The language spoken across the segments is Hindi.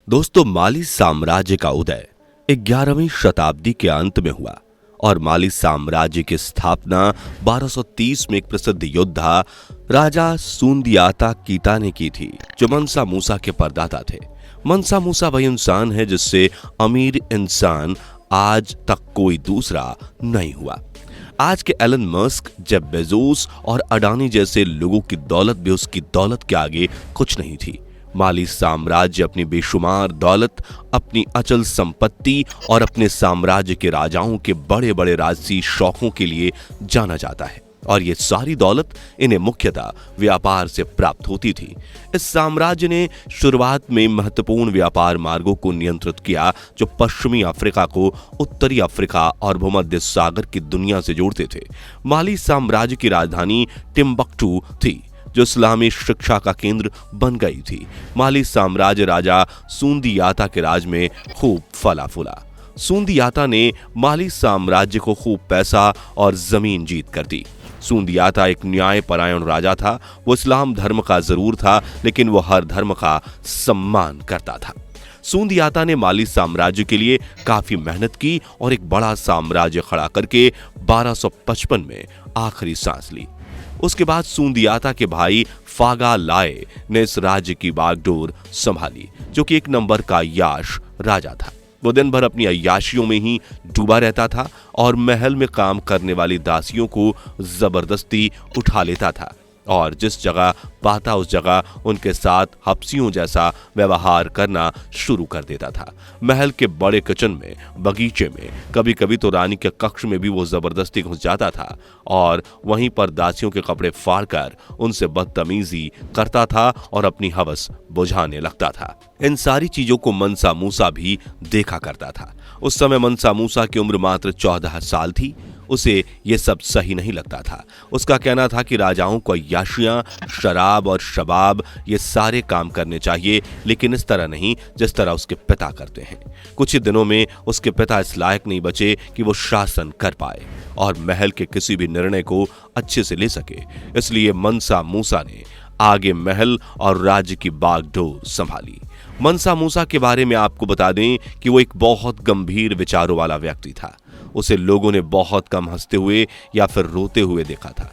दोस्तों, माली साम्राज्य का उदय 11वीं शताब्दी के अंत में हुआ और माली साम्राज्य की स्थापना 1230 में एक प्रसिद्ध योद्धा राजा सूंदियाता कीता ने की थी, जो मंसा मूसा के परदादा थे। मंसा मूसा वही इंसान है जिससे अमीर इंसान आज तक कोई दूसरा नहीं हुआ। आज के एलन मस्क, जेफ बेजोस और अडानी जैसे लोगों की दौलत भी उसकी दौलत के आगे कुछ नहीं थी। माली साम्राज्य अपनी बेशुमार दौलत, अपनी अचल संपत्ति और अपने साम्राज्य के राजाओं के बड़े बड़े राजसी शौकों के लिए जाना जाता है, और ये सारी दौलत इन्हें मुख्यतः व्यापार से प्राप्त होती थी। इस साम्राज्य ने शुरुआत में महत्वपूर्ण व्यापार मार्गों को नियंत्रित किया, जो पश्चिमी अफ्रीका को उत्तरी अफ्रीका और भूमध्य सागर की दुनिया से जोड़ते थे। माली साम्राज्य की राजधानी टिम्बक्टू थी, जो इस्लामी शिक्षा का केंद्र बन गई थी। माली साम्राज्य राजा सूंदियाता के राज में खूब फला फूला। सूंदियाता ने माली साम्राज्य को खूब पैसा और जमीन जीत कर दी। सूंदियाता एक न्यायपरायण राजा था। वो इस्लाम धर्म का जरूर था, लेकिन वो हर धर्म का सम्मान करता था। सूंदियाता ने माली साम्राज्य के लिए काफी मेहनत की और एक बड़ा साम्राज्य खड़ा करके 1255 में आखिरी सांस ली। उसके बाद सूंदियाता के भाई फागा लाए ने इस राज्य की बागडोर संभाली, जो कि एक नंबर का अय्याश राजा था। वो दिन भर अपनी अय्याशियों में ही डूबा रहता था और महल में काम करने वाली दासियों को जबरदस्ती उठा लेता था और जिस जगह पाता उस जगह उनके साथ हफ्सियों जैसा व्यवहार करना शुरू कर देता था। महल के बड़े किचन में, बगीचे में, कभी कभी तो रानी के कक्ष में भी वो जबरदस्ती घुस जाता था और वहीं पर दासियों के कपड़े फाड़कर उनसे बदतमीजी करता था और अपनी हवस बुझाने लगता था। इन सारी चीजों को मंसा मूसा भी देखा करता था। उस समय मंसा मूसा की उम्र मात्र 14 साल थी। उसे ये सब सही नहीं लगता था। उसका कहना था कि राजाओं को अय्याशियां, शराब और शबाब ये सारे काम करने चाहिए, लेकिन इस तरह नहीं जिस तरह उसके पिता करते हैं। कुछ ही दिनों में उसके पिता इस लायक नहीं बचे कि वो शासन कर पाए और महल के किसी भी निर्णय को अच्छे से ले सके। इसलिए मंसा मूसा ने आगे महल और राज्य की बागडोर संभाली। मंसा मूसा के बारे में आपको बता दें कि वो एक बहुत गंभीर विचारों वाला व्यक्ति था। उसे लोगों ने बहुत कम हंसते हुए या फिर रोते हुए देखा था।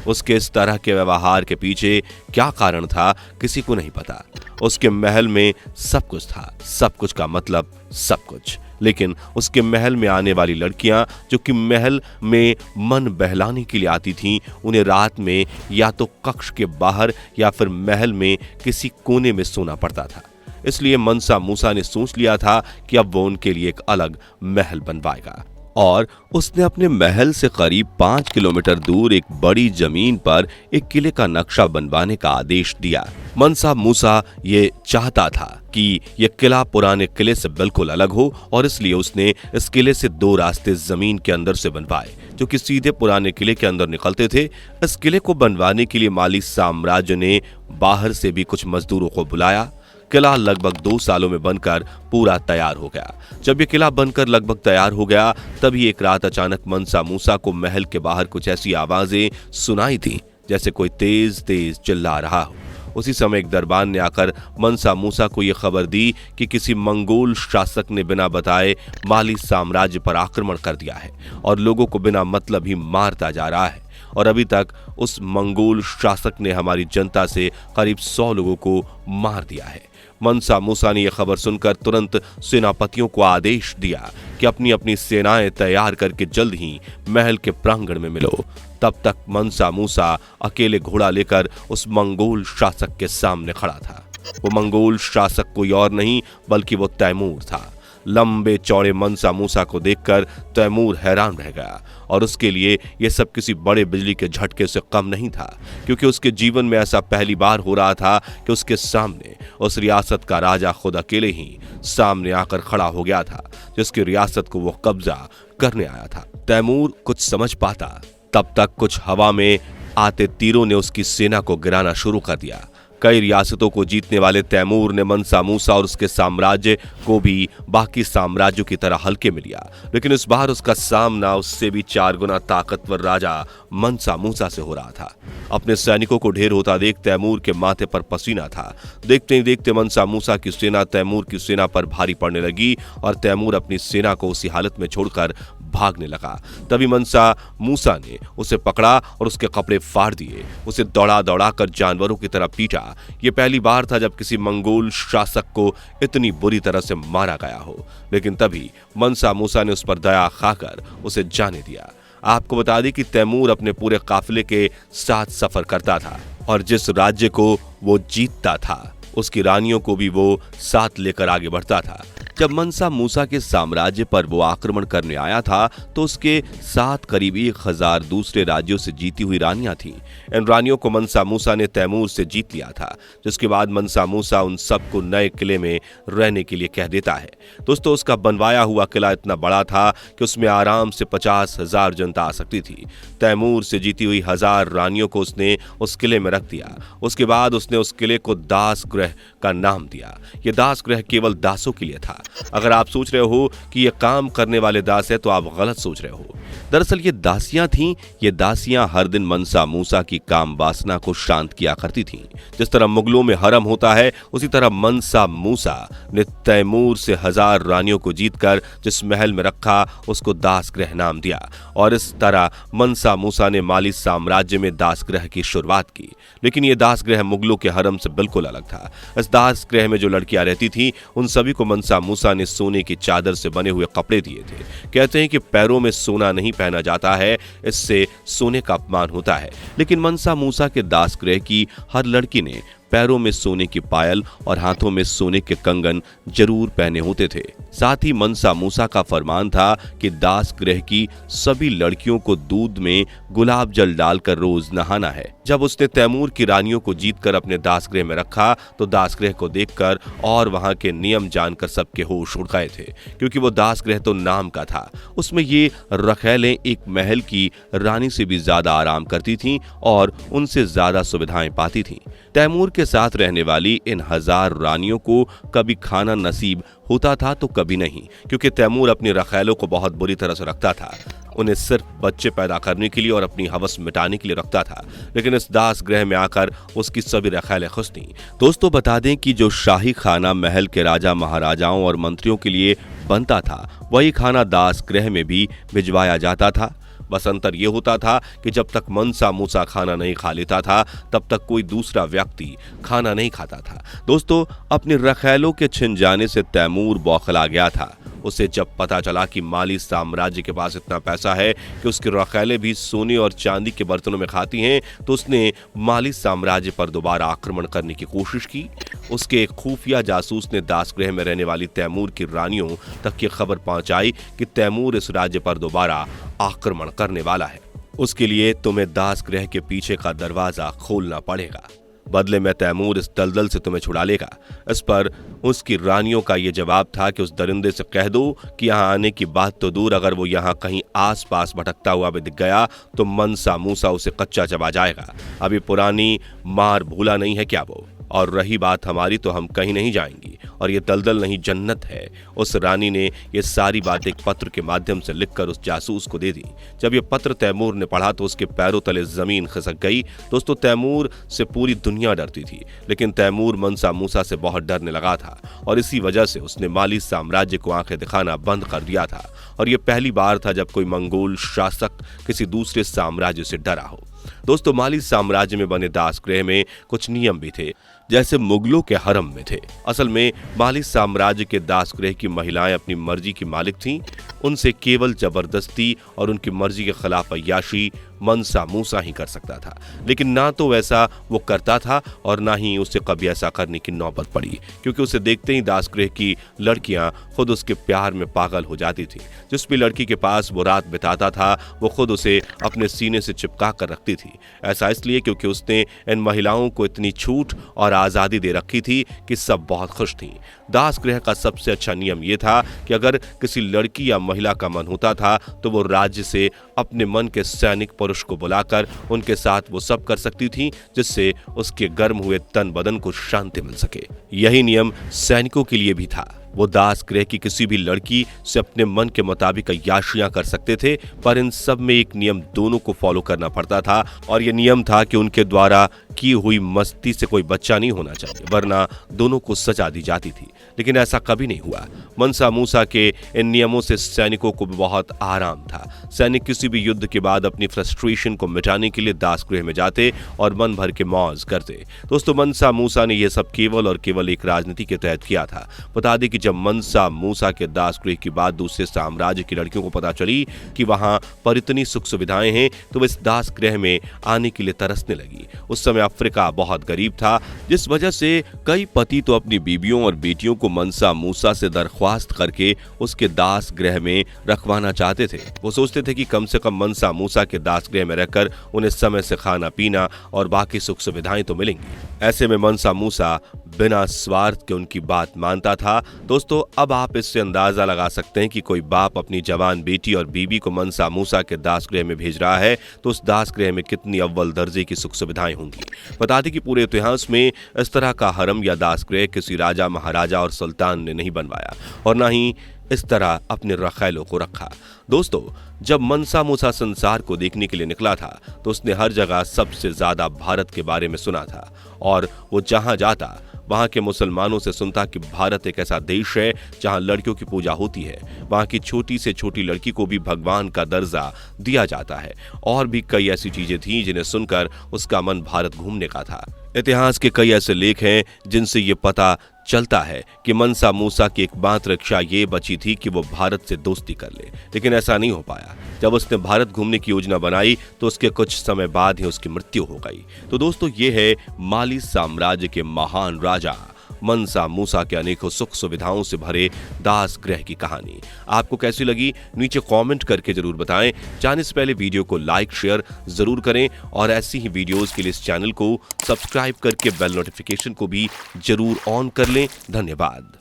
उसके इस तरह के व्यवहार के पीछे क्या कारण था, किसी को नहीं पता। उसके महल में सब कुछ था, सब कुछ का मतलब सब कुछ, लेकिन उसके महल में आने वाली लड़कियां, जो कि महल में मन बहलाने के लिए आती थीं, उन्हें रात में या तो कक्ष के बाहर या फिर महल में किसी कोने में सोना पड़ता था। इसलिए मंसा मूसा ने सोच लिया था कि अब वो उनके लिए एक अलग महल बनवाएगा और उसने अपने महल से करीब 5 किलोमीटर दूर एक बड़ी जमीन पर एक किले का नक्शा बनवाने का आदेश दिया। मंसा मूसा ये चाहता था कि यह किला पुराने किले से बिल्कुल अलग हो और इसलिए उसने इस किले से 2 रास्ते जमीन के अंदर से बनवाए, जो कि सीधे पुराने किले के अंदर निकलते थे। इस किले को बनवाने के लिए माली साम्राज्य ने बाहर से भी कुछ मजदूरों को बुलाया। किला लगभग 2 सालों में बनकर पूरा तैयार हो गया। जब ये किला बनकर लगभग तैयार हो गया, तभी एक रात अचानक मंसा मूसा को महल के बाहर कुछ ऐसी आवाजें सुनाई थी जैसे कोई तेज तेज चिल्ला रहा हो। उसी समय एक दरबान ने आकर मंसा मूसा को यह खबर दी कि किसी मंगोल शासक ने बिना बताए माली साम्राज्य पर आक्रमण कर दिया है और लोगों को बिना मतलब ही मारता जा रहा है, और अभी तक उस मंगोल शासक ने हमारी जनता से करीब 100 लोगों को मार दिया है। मंसा मूसा ने यह खबर सुनकर तुरंत सेनापतियों को आदेश दिया कि अपनी अपनी सेनाएं तैयार करके जल्द ही महल के प्रांगण में मिलो। तब तक मंसा मूसा अकेले घोड़ा लेकर उस मंगोल शासक के सामने खड़ा था। वो मंगोल शासक कोई और नहीं बल्कि वो तैमूर था। लंबे चौड़े मंसा मूसा को देखकर तैमूर हैरान रह गया और उसके लिए यह सब किसी बड़े बिजली के झटके से कम नहीं था, क्योंकि उसके जीवन में ऐसा पहली बार हो रहा था कि उसके सामने उस रियासत का राजा खुद अकेले ही सामने आकर खड़ा हो गया था, जिसकी रियासत को वो कब्जा करने आया था। तैमूर कुछ समझ पाता तब तक कुछ हवा में आते तीरों ने उसकी सेना को गिराना शुरू कर दिया। कई रियासतों को जीतने वाले तैमूर ने मनसा मूसा और उसके साम्राज्य को भी बाकी साम्राज्यों की तरह हल्के में लिया, लेकिन इस बार उसका सामना उससे भी 4 गुना ताकतवर राजा मनसा मूसा से हो रहा था। अपने सैनिकों को ढेर होता देख तैमूर के माथे पर पसीना था। देखते ही देखते मनसा मूसा की सेना तैमूर की सेना पर भारी पड़ने लगी और तैमूर अपनी सेना को उसी हालत में छोड़कर भागने लगा। तभी मनसा मूसा ने उसे पकड़ा और उसके कपड़े फाड़ दिए। उसे दौड़ा दौड़ा कर जानवरों की तरह पीटा। यह पहली बार था जब किसी मंगोल शासक को इतनी बुरी तरह से मारा गया हो, लेकिन तभी मनसा मूसा ने उस पर दया खाकर उसे जाने दिया। आपको बता दें कि तैमूर अपने पूरे काफिले के साथ सफर करता था और जिस राज्य को वो जीतता था उसकी रानियों को भी वो साथ लेकर आगे बढ़ता था। जब मनसा मूसा के साम्राज्य पर वो आक्रमण करने आया था तो उसके साथ करीब 1000 दूसरे राज्यों से जीती हुई रानियां थीं। इन रानियों को मनसा मूसा ने तैमूर से जीत लिया था, जिसके बाद मनसा मूसा उन सबको नए किले में रहने के लिए कह देता है। दोस्तों, उसका बनवाया हुआ किला इतना बड़ा था कि उसमें आराम से 50,000 जनता आ सकती थी। तैमूर से जीती हुई 1000 रानियों को उसने उस किले में रख दिया। उसके बाद उसने उस किले को दास गृह का नाम दिया। यह दास गृह केवल दासों के लिए था। अगर आप सोच रहे हो कि ये काम करने वाले दास है तो आप गलत सोच रहे हो। दरअसल ये दासियां थीं। ये दासियां हर दिन मनसा मूसा की काम वासना को शांत किया करती थीं। जिस तरह मुगलों में हरम होता है, उसी तरह मनसा मूसा ने तैमूर से 1000 रानियों को जीतकर जिस महल में रखा उसको दास गृह नाम दिया और इस तरह मनसा मूसा ने माली साम्राज्य में दास गृह की शुरुआत की। लेकिन यह दास गृह मुगलों के हरम से बिल्कुल अलग था। इस दास गृह में जो लड़कियां रहती थी उन सभी को मनसा मूसा ने सोने की चादर से बने हुए कपड़े दिए थे। कहते हैं कि पैरों में सोना नहीं पहना जाता है, इससे सोने का अपमान होता है। लेकिन मनसा मूसा के दास गृह की हर लड़की ने पैरों में सोने की पायल और हाथों में सोने के कंगन जरूर पहने होते थे। साथ ही मनसा मूसा का फरमान था कि दास गृह की सभी लड़कियों को दूध में गुलाब जल डालकर रोज नहाना है। जब उसने तैमूर की रानियों को जीतकर अपने दास गृह में रखा तो दास गृह को देखकर और वहां के नियम जानकर सबके होश उड़ गए थे, क्योंकि वो दास गृह तो नाम का था। उसमें ये रखैलें एक महल की रानी से भी ज्यादा आराम करती थीं और उनसे ज्यादा सुविधाएं पाती थीं। तैमूर के साथ रहने वाली इन 1000 रानियों को कभी खाना नसीब होता था तो कभी नहीं, क्योंकि तैमूर अपनी रखैलों को बहुत बुरी तरह से रखता था। उन्हें सिर्फ बच्चे पैदा करने के लिए और अपनी हवस मिटाने के लिए रखता था। लेकिन इस दास गृह में आकर उसकी सभी रखैलें खुश थीं। दोस्तों, बता दें कि जो शाही खाना महल के राजा महाराजाओं और मंत्रियों के लिए बनता था, वही खाना दास गृह में भी भिजवाया जाता था। बस अंतर यह होता था कि जब तक मनसा मूसा खाना नहीं खा लेता था तब तक कोई दूसरा व्यक्ति खाना नहीं खाता था। दोस्तों, अपने रखैलों के छिन जाने से तैमूर बौखला गया था। उसे जब पता चला कि माली साम्राज्य के पास इतना पैसा है कि उसके रखैले भी सोने और चांदी के बर्तनों में खाती हैं, तो उसने माली साम्राज्य पर दोबारा आक्रमण करने की कोशिश की। उसके एक खुफिया जासूस ने दास गृह में रहने वाली तैमूर की रानियों तक ये खबर पहुंचाई कि तैमूर इस राज्य पर दोबारा आक्रमण करने वाला है। उसके लिए तुम्हें दास गृह के पीछे का दरवाजा खोलना पड़ेगा, बदले में तैमूर इस दलदल से तुम्हें छुड़ा लेगा। इस पर उसकी रानियों का यह जवाब था कि उस दरिंदे से कह दो कि यहाँ आने की बात तो दूर, अगर वो यहाँ कहीं आसपास भटकता हुआ भी दिख गया तो मनसा मूसा उसे कच्चा चबा जाएगा। अभी पुरानी मार भूला नहीं है क्या वो? और रही बात हमारी तो हम कहीं नहीं जाएंगी और ये दलदल नहीं जन्नत है। उस रानी ने ये सारी बात एक पत्र के माध्यम से लिखकर उस जासूस को दे दी। जब ये पत्र तैमूर ने पढ़ा तो उसके पैरों तले जमीन खिसक गई। दोस्तों, तैमूर से पूरी दुनिया डरती थी, लेकिन तैमूर मनसा मूसा से बहुत डरने लगा था और इसी वजह से उसने माली साम्राज्य को आंखें दिखाना बंद कर दिया था। और ये पहली बार था जब कोई मंगोल शासक किसी दूसरे साम्राज्य से डरा हो। दोस्तों, माली साम्राज्य में बने दास गृह में कुछ नियम भी थे, जैसे मुगलों के हरम में थे। असल में माली साम्राज्य के दास गृह की महिलाएं अपनी मर्जी की मालिक थीं। उनसे केवल जबरदस्ती और उनकी मर्जी के खिलाफ अय्याशी मनसा मूसा ही कर सकता था। लेकिन ना तो वैसा वो करता था और ना ही उसे कभी ऐसा करने की नौबत पड़ी, क्योंकि उसे देखते ही दास गृह की लड़कियां खुद उसके प्यार में पागल हो जाती थी। जिस भी लड़की के पास वो रात बिताता था वो खुद उसे अपने सीने से चिपका कर रखती थी। ऐसा इसलिए क्योंकि उसने इन महिलाओं को इतनी छूट और आजादी दे रखी थी कि सब बहुत खुश थीं। दास गृह का सबसे अच्छा नियम यह था कि अगर किसी लड़की या महिला का मन होता था तो वो राज्य से अपने मन के सैनिक पुरुष को बुलाकर उनके साथ वो सब कर सकती थी जिससे उसके गर्म हुए तन बदन को शांति मिल सके। यही नियम सैनिकों के लिए भी था। वो दास गृह की किसी भी लड़की से अपने मन के मुताबिक अय्याशियां कर सकते थे, पर इन सब में एक नियम दोनों को फॉलो करना पड़ता था और ये नियम था कि उनके द्वारा की हुई मस्ती से कोई बच्चा नहीं होना चाहिए, वरना दोनों को सजा दी जाती थी। लेकिन ऐसा कभी नहीं हुआ। मनसा मूसा के इन नियमों से सैनिकों को बहुत आराम था। सैनिक किसी भी युद्ध के बाद अपनी फ्रस्ट्रेशन को मिटाने के लिए दास गृह में जाते और मन भर के मौज करते। दोस्तों, मनसा मूसा ने यह सब केवल और केवल एक राजनीति के तहत किया था। बता दें कि जब मनसा मूसा के दास गृह की बात दूसरे साम्राज्य की लड़कियों को पता चली कि वहां पर इतनी सुख सुविधाएं हैं, तो वे इस दास गृह में आने के लिए तरसने लगी। उस समय अफ्रीका बहुत गरीब था, जिस वजह से कई पति तो अपनी बीवियों और बेटियों को मनसा मूसा से दरख्वास्त करके उसके दास गृह में रखवाना चाहते थे। वो सोचते थे कि कम से कम मनसा मूसा के दास गृह में रहकर उन्हें समय से खाना पीना और बाकी सुख सुविधाएं तो मिलेंगी। ऐसे में मनसा मूसा बिना स्वार्थ के उनकी बात मानता था। दोस्तों, अब आप इससे अंदाजा लगा सकते हैं कि कोई बाप अपनी जवान बेटी और बीबी को मनसा मूसा के दास गृह में भेज रहा है तो उस दास गृह में कितनी अव्वल दर्जे की सुख सुविधाएं होंगी। बता दें कि पूरे इतिहास में इस तरह का हरम या दास गृह किसी राजा, महाराजा और सुल्तान ने नहीं बनवाया और न ही इस तरह अपने रखैलों को रखा। दोस्तों, जब मनसा मूसा संसार को देखने के लिए निकला था तो उसने हर जगह सबसे ज्यादा भारत के बारे में सुना था और वो जहां जाता वहां के मुसलमानों से सुनता कि भारत एक ऐसा देश है जहां लड़कियों की पूजा होती है, वहां की छोटी से छोटी लड़की को भी भगवान का दर्जा दिया जाता है और भी कई ऐसी चीजें थीं जिन्हें सुनकर उसका मन भारत घूमने का था। इतिहास के कई ऐसे लेख हैं जिनसे ये पता चलता है कि मनसा मूसा की एकमात्र इच्छा ये बची थी कि वो भारत से दोस्ती कर ले, लेकिन ऐसा नहीं हो पाया। जब उसने भारत घूमने की योजना बनाई तो उसके कुछ समय बाद ही उसकी मृत्यु हो गई। तो दोस्तों, ये है माली साम्राज्य के महान राजा मनसा मूसा के अनेकों सुख सुविधाओं से भरे दास गृह की कहानी आपको कैसी लगी नीचे कमेंट करके जरूर बताएं। जाने से पहले वीडियो को लाइक शेयर जरूर करें और ऐसी ही वीडियोस के लिए इस चैनल को सब्सक्राइब करके बेल नोटिफिकेशन को भी जरूर ऑन कर लें। धन्यवाद।